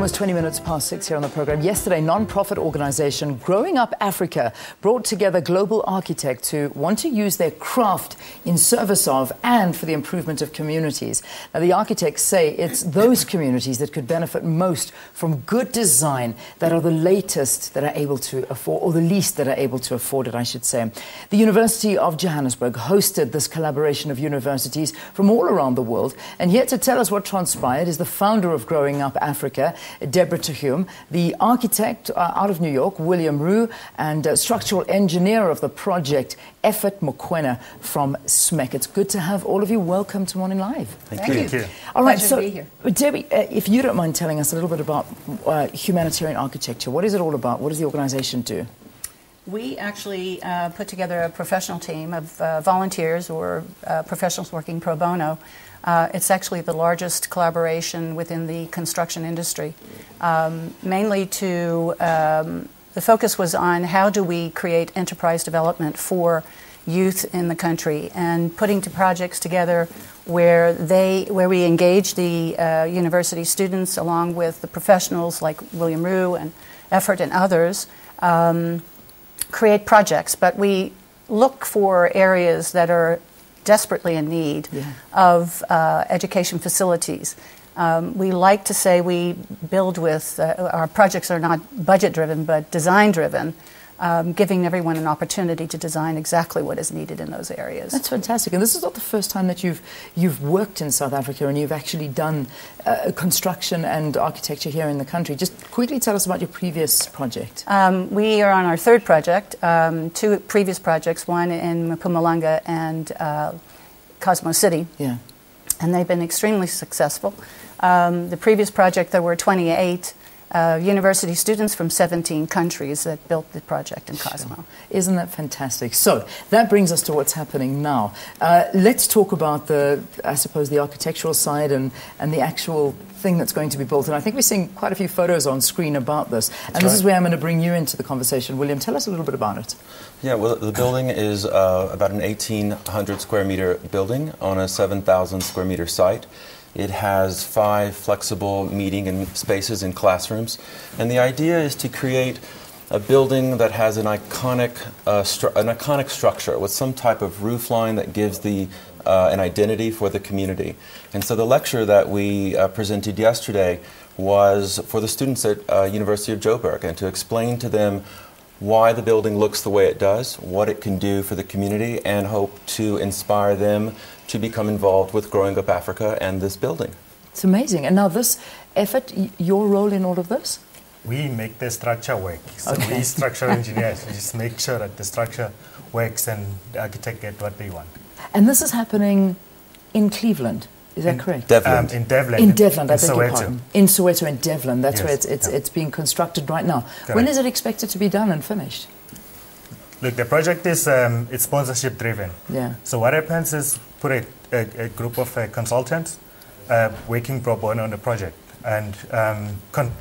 Almost 20 minutes past 6 here on the program. Yesterday, non-profit organization Growing Up Africa brought together global architects who want to use their craft in service of and for the improvement of communities. Now, the architects say it's those communities that could benefit most from good design that are the latest that are able to afford, or the least that are able to afford it, I should say. The University of Johannesburg hosted this collaboration of universities from all around the world, and here to tell us what transpired is the founder of Growing Up Africa, Deborah Terhume, the architect out of New York, Reue, and structural engineer of the Project Effort Mokoena from SMEC. It's good to have all of you. Welcome to Morning Live. Thank you. All right, Pleasure so to be here. Debbie, if you don't mind telling us a little bit about Humanitarian Architecture, what is it all about? What does the organization do? We actually put together a professional team of volunteers or professionals working pro bono. It's actually the largest collaboration within the construction industry. Mainly the focus was on how do we create enterprise development for youth in the country, and putting projects together where we engage the university students along with the professionals like Reue and Effort and others, create projects. But we look for areas that are desperately in need of education facilities. We like to say we build with, our projects are not budget driven but design driven, giving everyone an opportunity to design exactly what is needed in those areas. That's fantastic. And this is not the first time that you've worked in South Africa and you've actually done construction and architecture here in the country. Just quickly tell us about your previous project. We are on our third project, two previous projects, one in Mpumalanga and Cosmo City. Yeah. And they've been extremely successful. The previous project, there were 28 university students from 17 countries that built the project in Cosmo. Sure. Isn't that fantastic? So that brings us to what's happening now. Let's talk about the architectural side and the actual thing that's going to be built. And I think we're seeing quite a few photos on screen about this. And this is where I'm going to bring you into the conversation. William, tell us a little bit about it. Yeah, well, the building is about an 1,800 square meter building on a 7,000 square meter site. It has 5 flexible meeting spaces in classrooms. And the idea is to create a building that has an iconic structure with some type of roofline that gives an identity for the community. And so the lecture that we presented yesterday was for the students at University of Johannesburg, and to explain to them why the building looks the way it does, what it can do for the community, and hope to inspire them to become involved with Growing Up Africa and this building. It's amazing. And now this effort, your role in all of this? We make the structure work. So we structural engineers. We just make sure that the structure works and the architect get what they want. And this is happening in Cleveland. Is that correct? Devlin. In Devlin. In Devlin, I beg your Soweto. pardon. In Soweto, in Devlin. That's Yes, where it's being constructed right now. Correct. When is it expected to be done and finished? Look, the project is it's sponsorship driven. Yeah. So what happens is put a group of consultants working pro bono on the project, and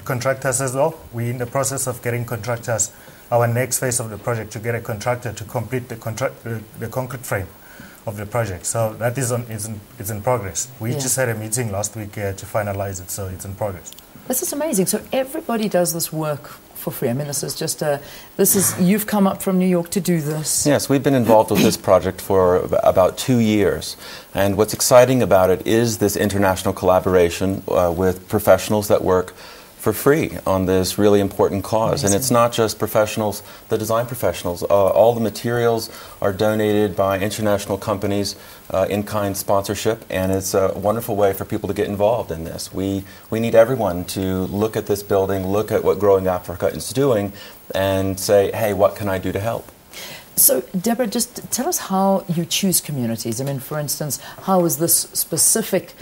contractors as well. We're in the process of getting contractors. Our next phase of the project to get a contractor to complete the concrete frame of the project. So that is in progress. We just had a meeting last week to finalize it, so it's in progress. This is amazing. So everybody does this work for free. I mean, this is you've come up from New York to do this. Yes, we've been involved with this project for about 2 years. And what's exciting about it is this international collaboration with professionals that work for free on this really important cause. Amazing. And it's not just professionals, the design professionals. All the materials are donated by international companies, in-kind sponsorship, and it's a wonderful way for people to get involved in this. We need everyone to look at this building, look at what Growing Africa is doing, and say, hey, what can I do to help? So, Deborah, just tell us how you choose communities. I mean, for instance, how was this specific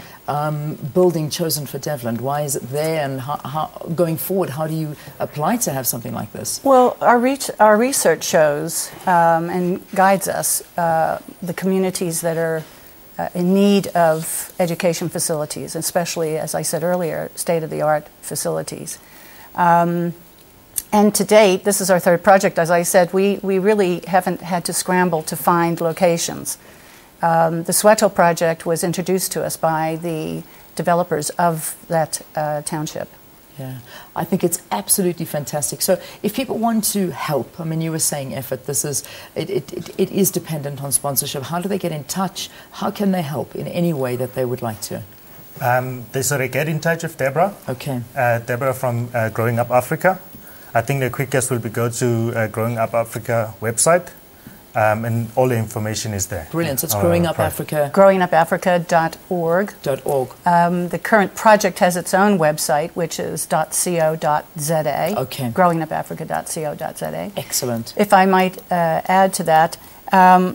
building chosen for Devlin? Why is it there? And how, going forward, how do you apply to have something like this? Well, our research shows and guides us the communities that are in need of education facilities, especially, as I said earlier, state-of-the-art facilities. And to date, this is our third project, as I said, we really haven't had to scramble to find locations. The Soweto project was introduced to us by the developers of that township. Yeah, I think it's absolutely fantastic. So if people want to help, I mean, you were saying effort, this is, it is dependent on sponsorship. How do they get in touch? How can they help in any way that they would like to? They sort of get in touch with Deborah. Okay. Deborah from Growing Up Africa. I think the quickest will be go to Growing Up Africa website, and all the information is there. Brilliant. So it's Growing Up Africa. growingupafrica.org. .org. The current project has its own website, which is .co.za. Okay. growingupafrica.co.za. Excellent. If I might add to that,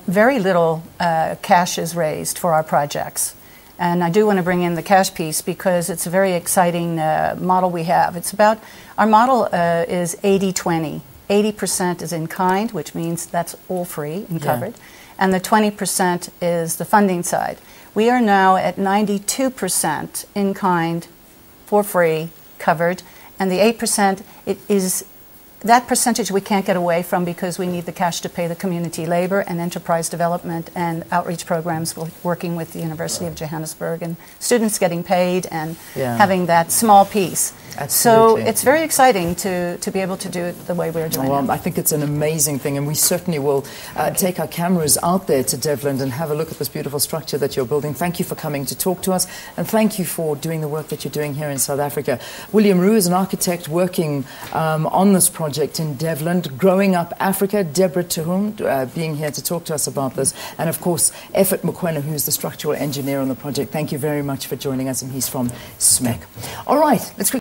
very little cash is raised for our projects. And I do want to bring in the cash piece because it's a very exciting model we have. It's about, our model is 80-20. 80% is in kind, which means that's all free and covered. And the 20% is the funding side. We are now at 92% in kind, for free, covered. And the 8%, it is that percentage we can't get away from because we need the cash to pay the community labor and enterprise development and outreach programs working with the University of Johannesburg and students getting paid and having that small piece. Absolutely. So it's very exciting to be able to do it the way we're doing it. I think it's an amazing thing, and we certainly will take our cameras out there to Devland and have a look at this beautiful structure that you're building. Thank you for coming to talk to us, and thank you for doing the work that you're doing here in South Africa. William Reue is an architect working on this project in Devland. Growing Up Africa, Deborah Terhume being here to talk to us about this, and of course Effort Mokoena, who's the structural engineer on the project. Thank you very much for joining us, and he's from SMEC. All right, let's